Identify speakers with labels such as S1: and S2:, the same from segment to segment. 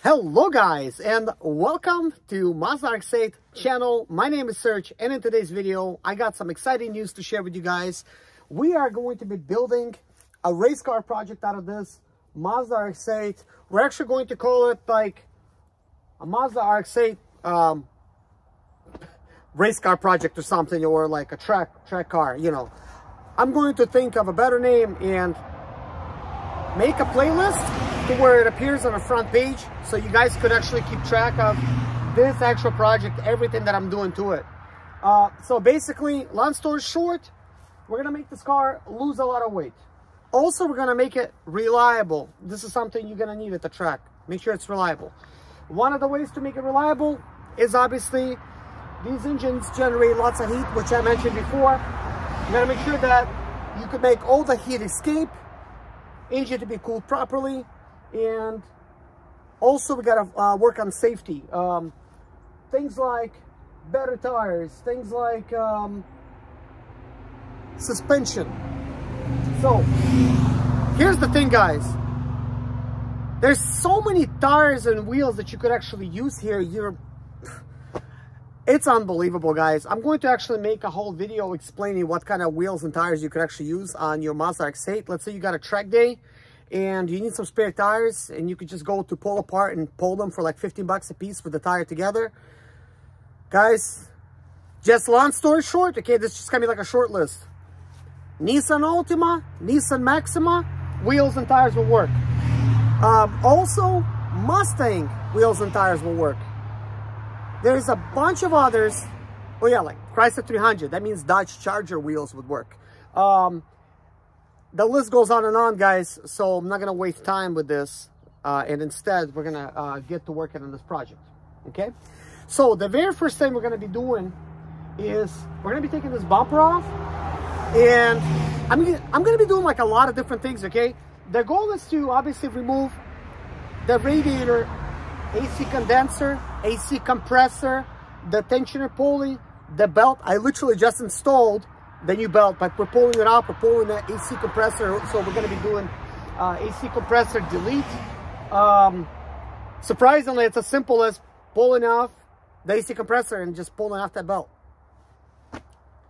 S1: Hello guys, and welcome to Mazda RX8 channel. My name is Serge, and in today's video I got some exciting news to share with you guys. We are going to be building a race car project out of this Mazda RX8. We're actually going to call it like a Mazda RX8 race car project or something, or like a track car, you know. I'm going to think of a better name and make a playlist to where it appears on the front page, so you guys could actually keep track of this actual project, everything that I'm doing to it. So basically, long story short, we're gonna make this car lose a lot of weight. Also, we're gonna make it reliable. This is something you're gonna need at the track. Make sure it's reliable. One of the ways to make it reliable is obviously these engines generate lots of heat, which I mentioned before. You gotta make sure that you can make all the heat escape, engine to be cooled properly, and also we gotta work on safety. Things like better tires, things like suspension. So here's the thing, guys. There's so many tires and wheels that you could actually use here. It's unbelievable, guys. I'm going to actually make a whole video explaining what kind of wheels and tires you could actually use on your Mazda RX8. Let's say you got a track day and you need some spare tires, and you could just go to Pull Apart and pull them for like 15 bucks a piece with the tire together. Guys, just long story short, okay, this is just gonna be like a short list. Nissan Altima, Nissan Maxima, wheels and tires will work. Also, Mustang wheels and tires will work. There's a bunch of others. Oh yeah, like Chrysler 300, that means Dodge Charger wheels would work. The list goes on, guys, so I'm not gonna waste time with this, and instead we're gonna get to working on this project. Okay, so the very first thing we're gonna be doing is we're gonna be taking this bumper off, and I'm gonna be doing like a lot of different things. Okay, the goal is to obviously remove the radiator, AC condenser, AC compressor, the tensioner pulley, the belt. I literally just installed the new belt, but we're pulling it off. We're pulling the AC compressor, so we're going to be doing AC compressor delete. Surprisingly, it's as simple as pulling off the AC compressor and just pulling off that belt.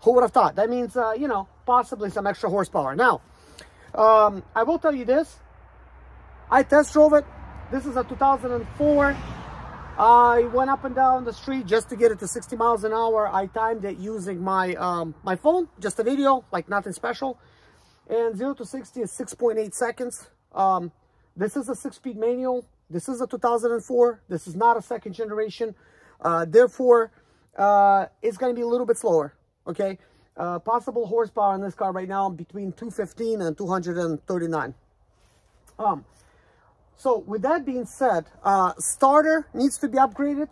S1: Who would have thought? That means, you know, possibly some extra horsepower. Now, I will tell you this. I test drove it. This is a 2004. I went up and down the street just to get it to 60 miles an hour. I timed it using my my phone, just a video, like nothing special. And 0 to 60 is 6.8 seconds. This is a 6-speed manual. This is a 2004. This is not a second generation. Therefore, it's going to be a little bit slower. Okay. Possible horsepower in this car right now between 215 and 239. So with that being said, starter needs to be upgraded.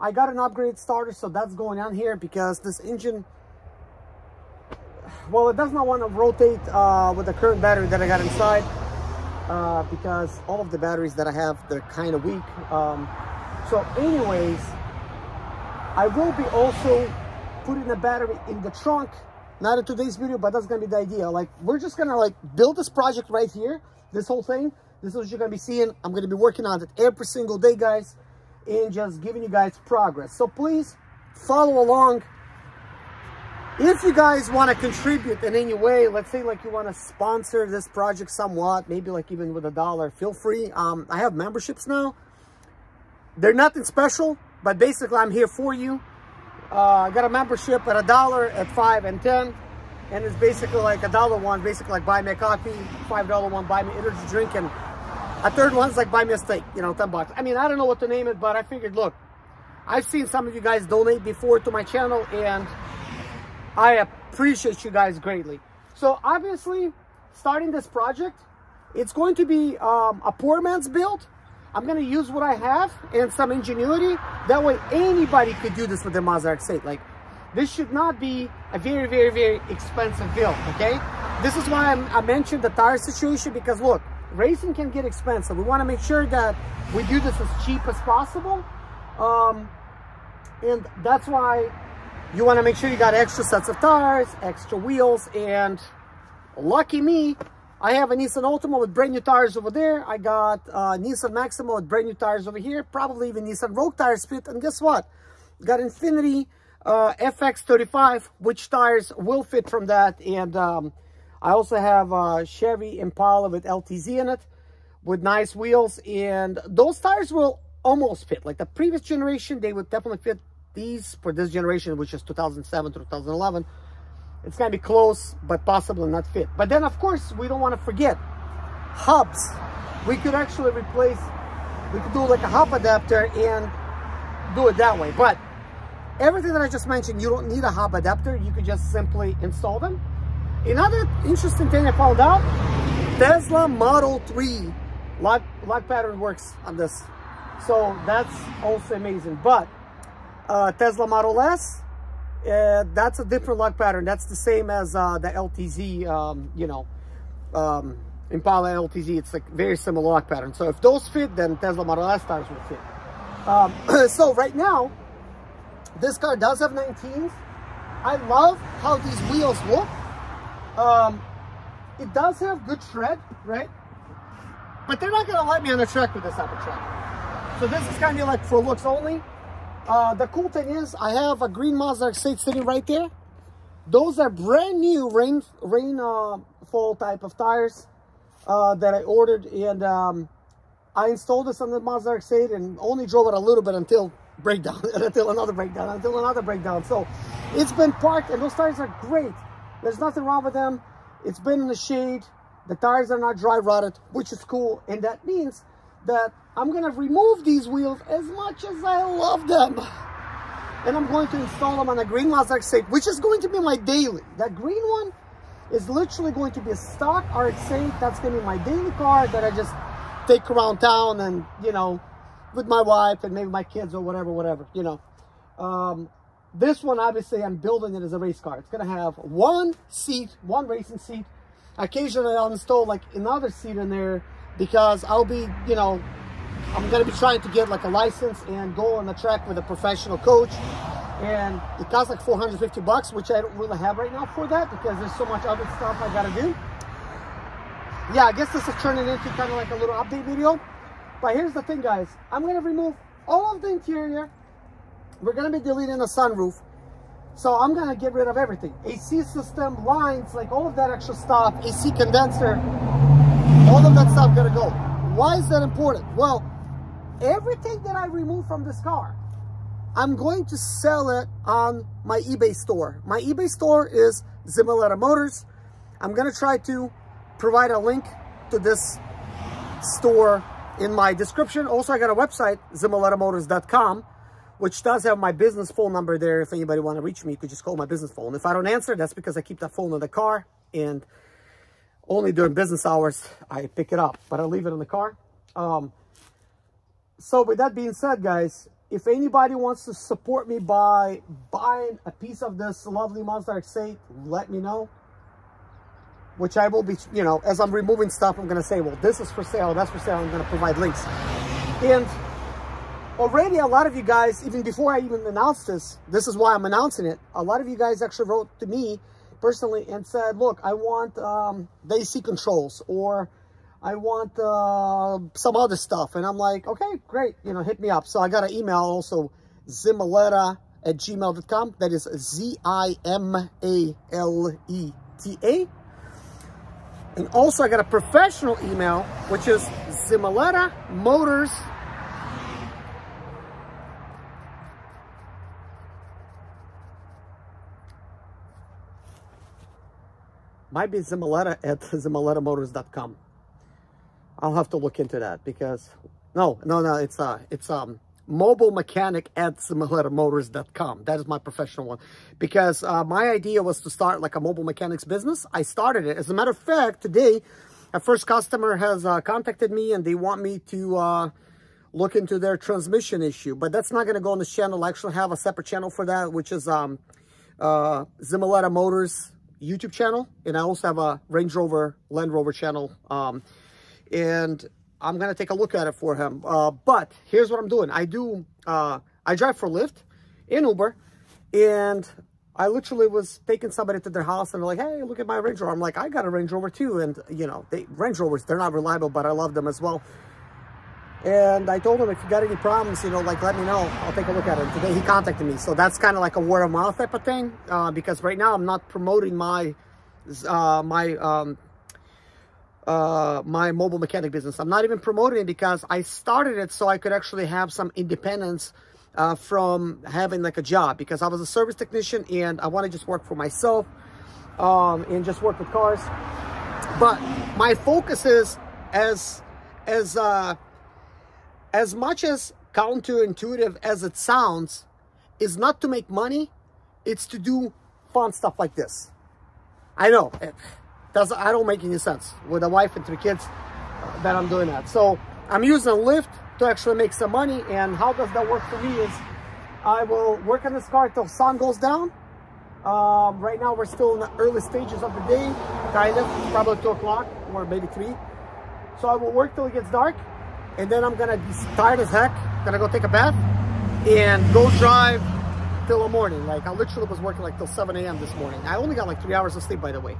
S1: I got an upgraded starter, so that's going on here because this engine, well, it does not want to rotate with the current battery that I got inside, because all of the batteries that I have, they're kind of weak. So anyways, I will be also putting the battery in the trunk. Not in today's video, but that's going to be the idea. Like, we're just going to like build this project right here, this whole thing. This is what you're going to be seeing. I'm going to be working on it every single day, guys, and just giving you guys progress. So please follow along. If you guys want to contribute in any way, let's say like you want to sponsor this project somewhat, maybe like even with $1, feel free. I have memberships now. They're nothing special, but basically I'm here for you. I got a membership at $1, at $5, and $10. And it's basically like $1 one, basically like buy me a coffee, $5 one, buy me energy drink, and a third one's like buy me a steak, you know, 10 bucks. I mean, I don't know what to name it, but I figured, look, I've seen some of you guys donate before to my channel, and I appreciate you guys greatly. So obviously, starting this project, it's going to be a poor man's build. I'm going to use what I have and some ingenuity. That way anybody could do this with their Mazda RX8. Like, this should not be a very, very, very expensive build, okay? This is why I mentioned the tire situation, because look, racing can get expensive. We want to make sure that we do this as cheap as possible. And that's why you want to make sure you got extra sets of tires, extra wheels, and lucky me, I have a Nissan Altima with brand new tires over there. I got Nissan Maxima with brand new tires over here. Probably even Nissan Rogue tires fit. And guess what? Got Infiniti FX35, which tires will fit from that. And I also have Chevy Impala with LTZ in it, with nice wheels. And those tires will almost fit. Like the previous generation, they would definitely fit. These for this generation, which is 2007 to 2011, it's gonna be close, but possibly not fit. But then, of course, we don't want to forget hubs. We could actually replace, we could do like a hub adapter and do it that way. But everything that I just mentioned, you don't need a hub adapter. You could just simply install them. Another interesting thing I found out, Tesla Model 3 lock pattern works on this. So that's also amazing. But Tesla Model S, that's a different lock pattern. That's the same as the LTZ, Impala LTZ. It's like very similar lock pattern. So if those fit, then Tesla Model S tires will fit. So right now, this car does have 19s. I love how these wheels look. It does have good tread, right? But they're not gonna let me on the track with this type of tread. So this is kind of like for looks only. The cool thing is I have a green Mazda RX8 sitting right there. Those are brand new rainfall type of tires that I ordered, and I installed this on the Mazda RX8 and only drove it a little bit until breakdown, until another breakdown. So it's been parked, and those tires are great. There's nothing wrong with them. It's been in the shade. The tires are not dry rotted, which is cool, and that means that I'm gonna remove these wheels as much as I love them. And I'm going to install them on a green Mazda RX8, which is going to be my daily. That green one is literally going to be a stock RX8. That's gonna be my daily car that I just take around town and, you know, with my wife and maybe my kids or whatever, you know. This one, obviously, I'm building it as a race car. It's gonna have one seat, one racing seat. Occasionally, I'll install like another seat in there because I'll be, you know, I'm going to be trying to get like a license and go on the track with a professional coach. And it costs like $450, which I don't really have right now for that because there's so much other stuff I got to do. Yeah, I guess this is turning into kind of like a little update video. But here's the thing, guys. I'm going to remove all of the interior. We're going to be deleting the sunroof. So I'm going to get rid of everything. AC system, lines, like all of that extra stuff, AC condenser, all of that stuff got to go. Why is that important? Well, everything that I remove from this car, I'm going to sell it on my eBay store. My eBay store is Zimoletta Motors. I'm going to try to provide a link to this store in my description. Also, I got a website, ZimolettaMotors.com, which does have my business phone number there. If anybody want to reach me, you could just call my business phone. If I don't answer, that's because I keep that phone in the car, and only during business hours I pick it up, but I leave it in the car. So with that being said, guys, if anybody wants to support me by buying a piece of this lovely Mazda RX8, let me know. Which I will be, you know, as I'm removing stuff, I'm going to say, well, this is for sale, that's for sale. I'm going to provide links. And already a lot of you guys, even before I even announced this, this is why I'm announcing it. A lot of you guys actually wrote to me personally and said, look, I want the AC controls, or I want some other stuff. And I'm like, okay, great, you know, hit me up. So I got an email also, zimoletta@gmail.com. That is ZIMALETA. And also I got a professional email, which is Zimoletta Motors. Might be Zimoletta@ZimolettaMotors.com. I'll have to look into that because no, it's mobilemechanic@ZimolettaMotors.com. That is my professional one, because my idea was to start like a mobile mechanics business. I started it. As a matter of fact, today a first customer has contacted me and they want me to look into their transmission issue, but that's not going to go on this channel. I actually have a separate channel for that, which is Zimoletta Motors YouTube channel, and I also have a Range Rover, Land Rover channel, and I'm gonna take a look at it for him. But here's what I'm doing. I drive for Lyft and Uber, and I literally was taking somebody to their house and they're like, hey, look at my Range Rover. I'm like, I got a Range Rover too. And, you know, Range Rovers, they're not reliable, but I love them as well. And I told him, if you got any problems, you know, like, let me know. I'll take a look at it. And today he contacted me. So that's kind of like a word of mouth type of thing. Because right now I'm not promoting my mobile mechanic business. I'm not even promoting it because I started it so I could actually have some independence from having like a job, because I was a service technician and I want to just work for myself and just work with cars. But my focus is as much as counterintuitive as it sounds, is not to make money. It's to do fun stuff like this. I know I don't make any sense with a wife and 3 kids that I'm doing that. So I'm using a lift to actually make some money. And how does that work for me is I will work on this car till sun goes down. Right now we're still in the early stages of the day, kind of, probably 2 o'clock or maybe 3. So I will work till it gets dark, and then I'm gonna be tired as heck, gonna go take a bath and go drive till the morning. Like, I literally was working like till 7 a.m. this morning. I only got like 3 hours of sleep, by the way.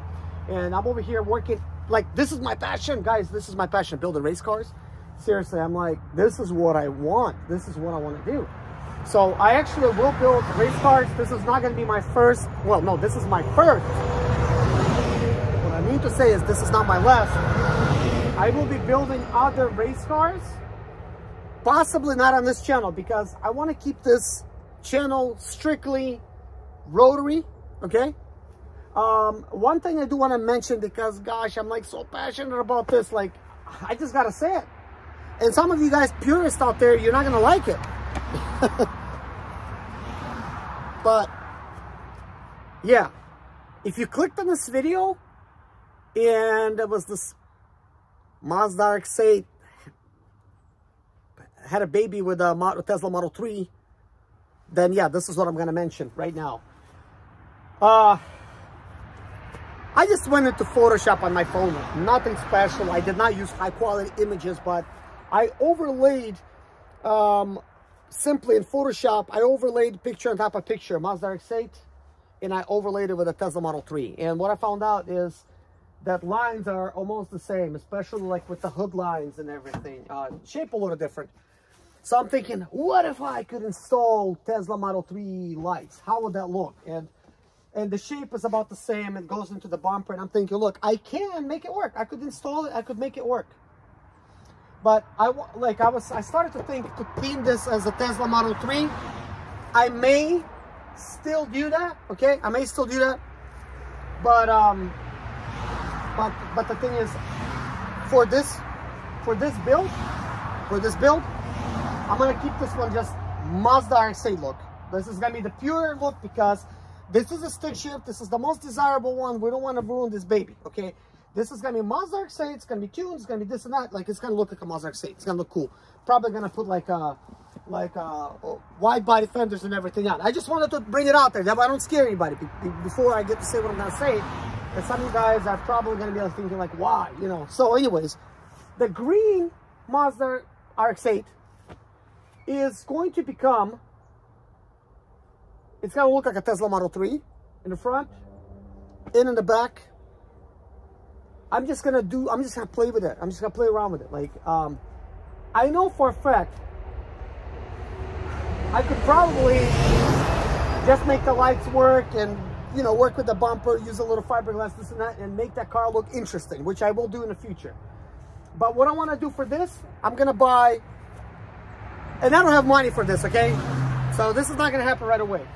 S1: And I'm over here working, like, this is my passion, guys. This is my passion, building race cars. Seriously, I'm like, this is what I want. This is what I want to do. So I actually will build race cars. This is not going to be my first. Well, no, this is my first. What I mean to say is this is not my last. I will be building other race cars. Possibly not on this channel, because I want to keep this channel strictly rotary, okay? One thing I do want to mention, because gosh, I'm like so passionate about this, like, I just got to say it. And some of you guys purists out there, you're not going to like it. But yeah, if you clicked on this video and it was this Mazda RX8 had a baby with a Tesla Model 3, then yeah, this is what I'm going to mention right now. I just went into Photoshop on my phone. Nothing special. I did not use high quality images, but I overlaid, simply in Photoshop, I overlaid picture on top of picture, Mazda RX8, and I overlaid it with a Tesla Model 3. And what I found out is that lines are almost the same, especially like with the hood lines and everything. Shape a little different. So I'm thinking, what if I could install Tesla Model 3 lights? How would that look? And the shape is about the same. It goes into the bumper, and I'm thinking, look, I can make it work. I could install it. I could make it work. But I started to think to theme this as a Tesla Model 3. I may still do that. Okay, I may still do that. But the thing is, for this build, I'm gonna keep this one just Mazda RX8 look. This is gonna be the pure look, because this is a stick shift. This is the most desirable one. We don't want to ruin this baby, okay? This is going to be Mazda RX8. It's going to be tuned. It's going to be this and that. Like, it's going to look like a Mazda RX8. It's going to look cool. Probably going to put like wide body fenders and everything on. I just wanted to bring it out there. That way I don't scare anybody before I get to say what I'm going to say. And some of you guys are probably going to be thinking like, why? You know. So anyways, the green Mazda RX8 is going to become, it's going to look like a Tesla Model 3 in the front and in the back. I'm just going to play with it. I'm just going to play around with it. Like, I know for a fact I could probably just make the lights work and, you know, work with the bumper, use a little fiberglass, this and that, and make that car look interesting, which I will do in the future. But what I want to do for this, I'm going to buy, and I don't have money for this, okay? So this is not going to happen right away.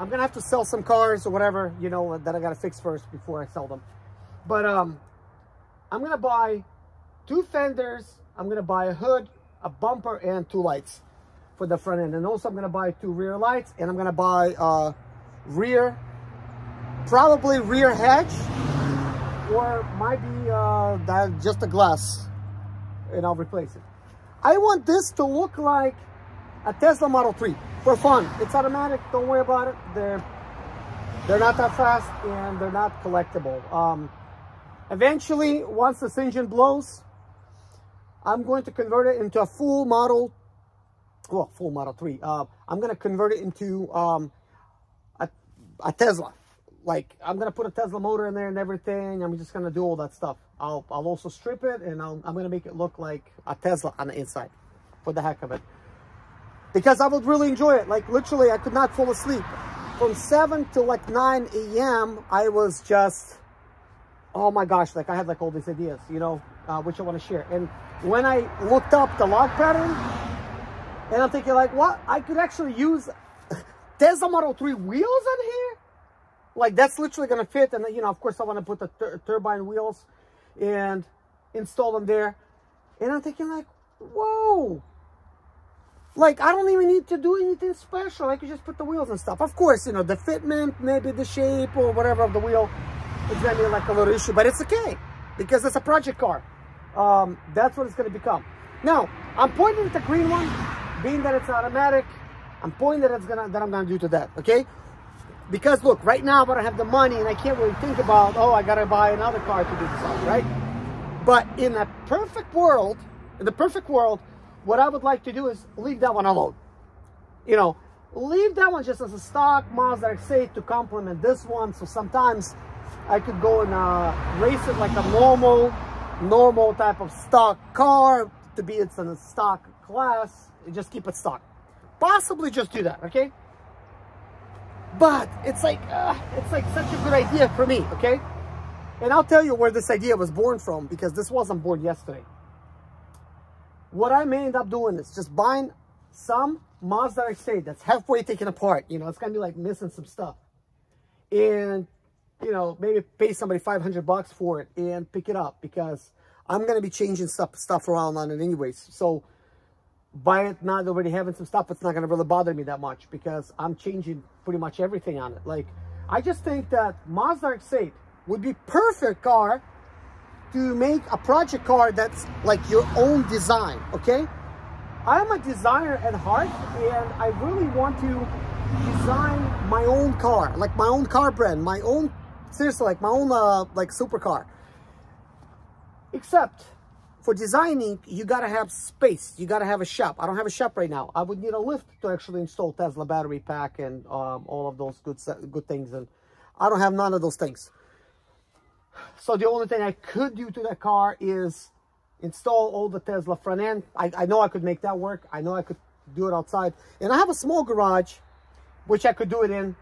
S1: I'm going to have to sell some cars or whatever, you know, that I got to fix first before I sell them. But I'm going to buy 2 fenders. I'm going to buy a hood, a bumper, and 2 lights for the front end. And also I'm going to buy 2 rear lights, and I'm going to buy probably rear hedge, or might be just a glass, and I'll replace it. I want this to look like a Tesla Model 3 for fun. It's automatic. Don't worry about it. They're not that fast, and they're not collectible. Eventually, once this engine blows, I'm going to convert it into a full Model 3. I'm going to convert it into a Tesla. Like, I'm gonna put a Tesla motor in there and everything. I'm just gonna do all that stuff. I'll also strip it, and I'm gonna make it look like a Tesla on the inside, for the heck of it, because I would really enjoy it. Like, literally, I could not fall asleep from 7 to like 9 a.m. I was just, oh my gosh, like I had like all these ideas, you know, which I want to share. And when I looked up the log pattern, and I'm thinking like, what? I could actually use Tesla Model 3 wheels on here? Like, that's literally going to fit. And, you know, of course, I want to put the turbine wheels and install them there. And I'm thinking like, whoa. Like, I don't even need to do anything special. I could just put the wheels and stuff. Of course, you know, the fitment, maybe the shape or whatever of the wheel, it's going to be like a little issue. But it's okay, because it's a project car. That's what it's going to become. Now, I'm pointing at the green one, being that it's automatic. I'm pointing that I'm going to do to that, okay? Because look, right now I don't have the money, and I can't really think about, oh, I got to buy another car to do this on, right? But in the perfect world, what I would like to do is leave that one alone. You know, leave that one just as a stock Mazda RX8 to complement this one. So sometimes I could go and race it like a normal type of stock car, to be it's in a stock class, and just keep it stock. Possibly just do that, okay? But it's like such a good idea for me, okay? And I'll tell you where this idea was born from, because this wasn't born yesterday. What I may end up doing is just buying some Mazda RX8 that's halfway taken apart. You know, it's gonna be like missing some stuff, and you know, maybe pay somebody $500 for it and pick it up, because I'm gonna be changing stuff around on it anyways. So by it not already having some stuff, it's not gonna really bother me that much, because I'm changing pretty much everything on it. Like, I just think that Mazda RX8 would be perfect car to make a project car that's like your own design, okay? I'm a designer at heart, and I really want to design my own car, like my own car brand, my own, seriously, like my own like supercar. Except for designing, you gotta have space. You gotta have a shop. I don't have a shop right now. I would need a lift to actually install Tesla battery pack and all of those good things, and I don't have none of those things. So the only thing I could do to that car is install all the Tesla front end. I know I could make that work. I know I could do it outside, and I have a small garage which I could do it in,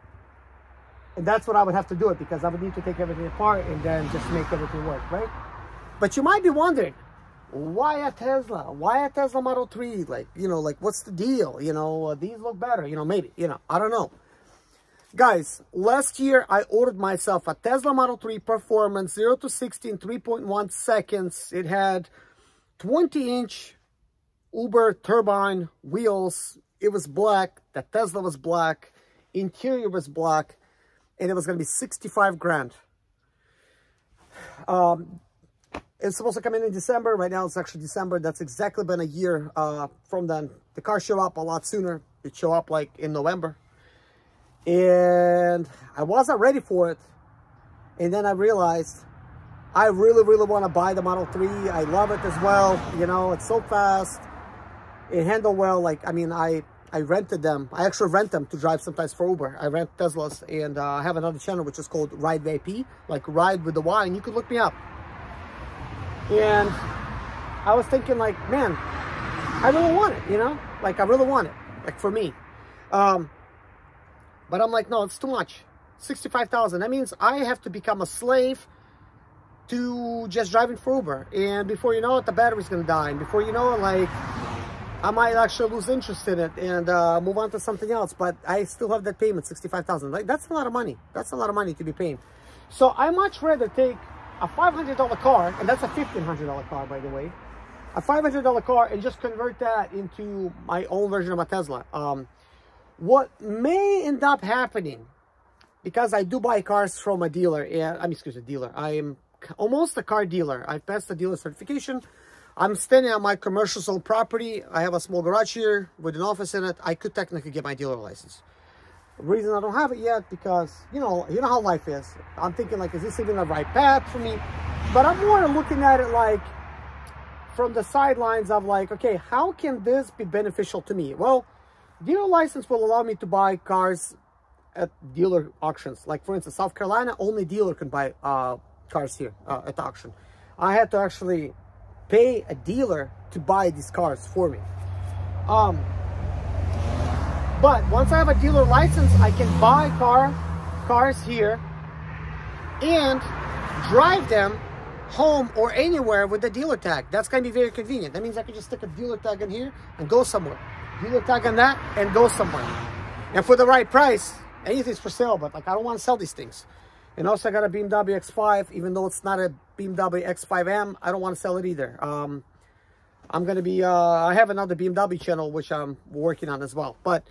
S1: and that's what I would have to do it, because I would need to take everything apart and then just make everything work, right? But you might be wondering, why a Tesla? Why a Tesla Model 3? Like, you know, like, what's the deal? You know, these look better, you know, maybe, you know, I don't know. Guys, last year I ordered myself a Tesla Model 3 Performance 0 to 60 in 3.1 seconds. It had 20-inch Uber turbine wheels. It was black. The Tesla was black. Interior was black. And it was going to be 65 grand. It's supposed to come in December. Right now it's actually December. That's exactly been a year from then. The car showed up a lot sooner. It showed up like in November. And I wasn't ready for it. And then I realized I really, really want to buy the Model 3. I love it as well. You know, it's so fast. It handled well. Like, I mean, I rented them. I actually rent them to drive sometimes for Uber. I rent Teslas, and I have another channel which is called Ride VIP, like Ride with the Y, and you can look me up. And I was thinking like, man, I really want it, you know? Like, I really want it, like for me. But I'm like, no, it's too much. 65,000. That means I have to become a slave to just driving for Uber. And before you know it, the battery's gonna die. And before you know it, like, I might actually lose interest in it and move on to something else. But I still have that payment, 65,000. Like, that's a lot of money. That's a lot of money to be paying. So I much rather take a $500 car, and that's a $1,500 car, by the way. A $500 car, and just convert that into my own version of a Tesla. What may end up happening, because I do buy cars from a dealer, and I am almost a car dealer. I passed the dealer certification. I'm standing on my commercial zone property. I have a small garage here with an office in it. I could technically get my dealer license. The reason I don't have it yet, because you know how life is. I'm thinking like, is this even the right path for me? But I'm more looking at it like from the sidelines of like, okay, how can this be beneficial to me? Well, dealer license will allow me to buy cars at dealer auctions. Like for instance, South Carolina, only dealer can buy cars here at the auction. I had to actually pay a dealer to buy these cars for me. But once I have a dealer license, I can buy cars here and drive them home or anywhere with the dealer tag. That's going to be very convenient. That means I can just stick a dealer tag in here and go somewhere. Dealer tag on that and go somewhere. And for the right price, anything's for sale, but like I don't want to sell these things. And also I got a BMW X5, even though it's not a BMW X5M, I don't want to sell it either. I'm going to be, I have another BMW channel, which I'm working on as well. But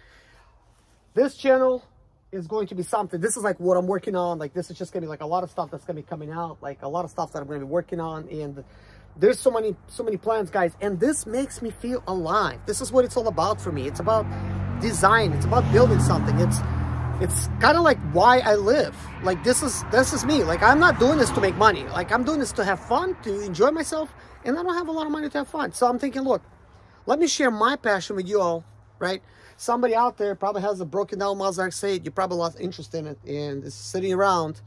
S1: this channel is going to be something. This is like what I'm working on. Like this is just going to be like a lot of stuff that's going to be coming out. Like a lot of stuff that I'm going to be working on. And there's so many plans, guys. And this makes me feel alive. This is what it's all about for me. It's about design. It's about building something. It's kind of like why I live. Like this is me. Like I'm not doing this to make money. Like I'm doing this to have fun, to enjoy myself. And I don't have a lot of money to have fun. So I'm thinking, look, let me share my passion with you all, right? Somebody out there probably has a broken down Mazda RX8. You probably lost interest in it and it's sitting around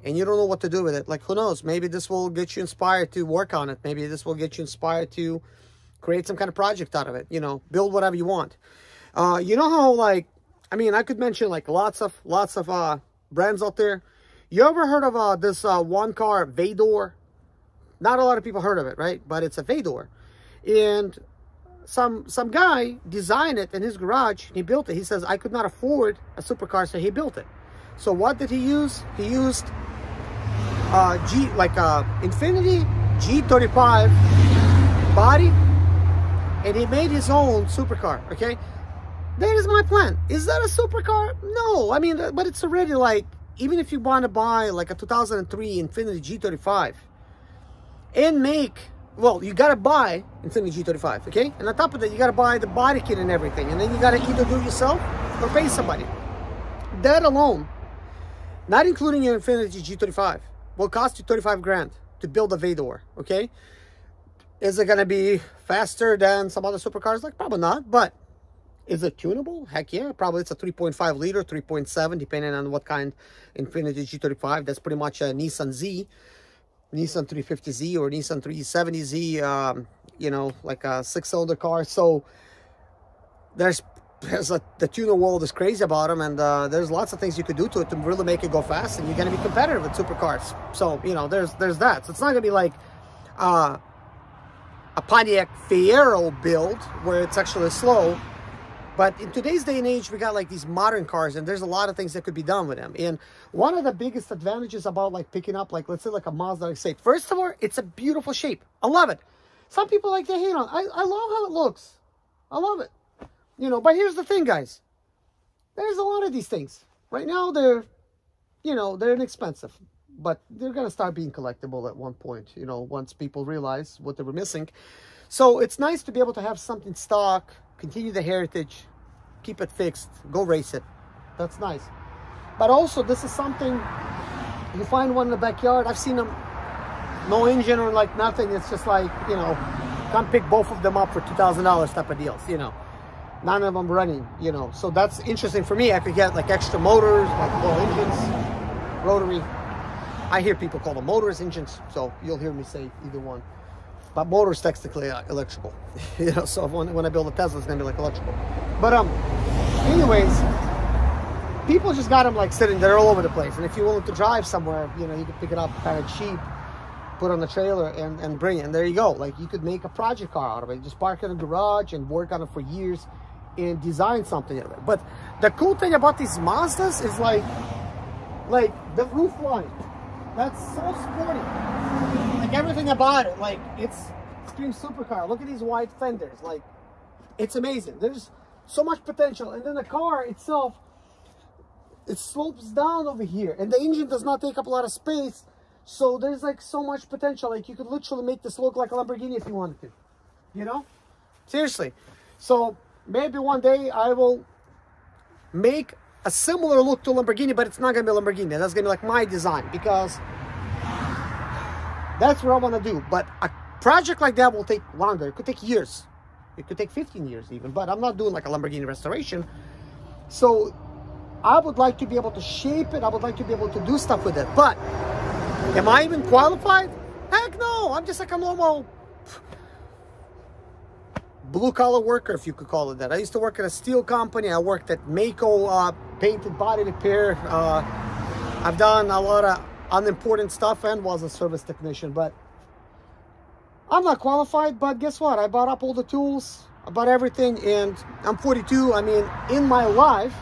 S1: and you don't know what to do with it. Like, who knows? Maybe this will get you inspired to work on it. Maybe this will get you inspired to create some kind of project out of it. You know, build whatever you want. You know how, like, I mean, I could mention like lots of brands out there. You ever heard of this one car, Vador? Not a lot of people heard of it, right? But it's a Vador. And some guy designed it in his garage. He built it. He says, I could not afford a supercar, so he built it. So what did he use? He used Infiniti G35 body, and he made his own supercar. Okay, that is my plan. Is that a supercar? No, I mean, but it's already like, even if you want to buy like a 2003 Infiniti G35 and make, well, you got to buy Infiniti G35, okay? And on top of that, you got to buy the body kit and everything. And then you got to either do it yourself or pay somebody. That alone, not including your Infiniti G35, will cost you 35 grand to build a Vador, okay? Is it going to be faster than some other supercars? Like, probably not, but is it tunable? Heck yeah, probably. It's a 3.5 liter, 3.7, depending on what kind Infiniti G35. That's pretty much a Nissan Z. Nissan 350Z or Nissan 370Z, you know, like a 6-cylinder car. So the tuner world is crazy about them, and there's lots of things you could do to it to really make it go fast, and you're going to be competitive with supercars. So, you know, there's that. So it's not going to be like a Pontiac Fiero build where it's actually slow. But in today's day and age, we got like these modern cars, and there's a lot of things that could be done with them. And one of the biggest advantages about like picking up, like, let's say like a Mazda RX8, first of all, it's a beautiful shape. I love it. Some people like to hate on it. I love how it looks. I love it. You know, but here's the thing, guys. There's a lot of these things. Right now, they're, you know, they're inexpensive. But they're going to start being collectible at one point, you know, once people realize what they were missing. So it's nice to be able to have something stock, continue the heritage, keep it fixed, go race it. That's nice. But also, this is something, you find one in the backyard. I've seen them, no engine or like nothing. It's just like, you know, come pick both of them up for $2,000 type of deals, you know. None of them running, you know. So that's interesting for me. I could get like extra motors, like little engines, rotary. I hear people call them motors, engines, so you'll hear me say either one. But motors technically electrical, you know. So when I build a Tesla, it's gonna be like electrical. But anyways, people just got them like sitting there all over the place. And if you're willing to drive somewhere, you know, you can pick it up kind of cheap, put on the trailer and bring it. And there you go. Like, you could make a project car out of it. Just park it in the garage and work on it for years and design something out of it. But the cool thing about these Mazdas is like the roof line. That's so sporty. Like everything about it, like it's extreme supercar. Look at these wide fenders. Like, it's amazing. There's so much potential. And then the car itself, it slopes down over here, and the engine does not take up a lot of space. So there's like so much potential. Like, you could literally make this look like a Lamborghini if you wanted to, you know, seriously. So maybe one day I will make a similar look to Lamborghini, but it's not gonna be a Lamborghini. That's gonna be like my design, because that's what I want to do. But a project like that will take longer. It could take years. It could take 15 years even. But I'm not doing like a Lamborghini restoration. So I would like to be able to shape it. I would like to be able to do stuff with it. But am I even qualified? Heck no. I'm just like a normal blue-collar worker, if you could call it that. I used to work at a steel company. I worked at Mako painted body repair. I've done a lot of unimportant stuff and was a service technician, but I'm not qualified. But guess what? I bought up all the tools, I bought everything, and I'm 42. I mean, in my life,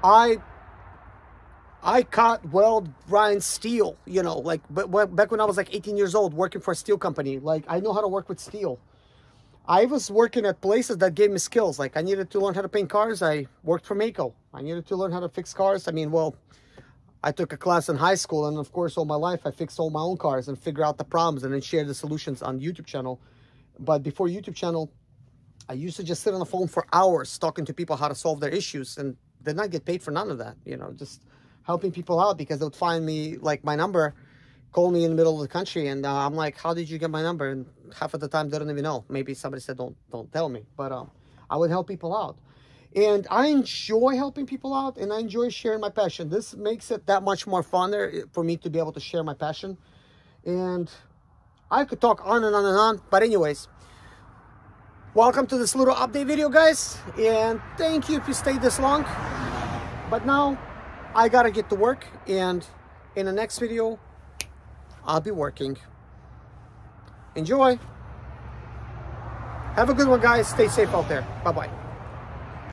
S1: I cut, weld, grind steel, you know, like back when I was like 18 years old working for a steel company. Like, I know how to work with steel. I was working at places that gave me skills. Like, I needed to learn how to paint cars. I worked for Mako. I needed to learn how to fix cars. I mean, well, I took a class in high school, and of course, all my life, I fixed all my own cars and figure out the problems and then share the solutions on YouTube channel. But before YouTube channel, I used to just sit on the phone for hours talking to people how to solve their issues, and did not get paid for none of that, you know, just helping people out, because they would find me, like, my number, call me in the middle of the country, and I'm like, how did you get my number? And half of the time they don't even know. Maybe somebody said don't tell me, but I would help people out, and I enjoy helping people out, and I enjoy sharing my passion. This makes it that much more funner for me to be able to share my passion. And I could talk on and on and on, but anyways, welcome to this little update video, guys, and thank you if you stayed this long. But now I gotta get to work, and in the next video I'll be working. Enjoy. Have a good one, guys. Stay safe out there. Bye-bye.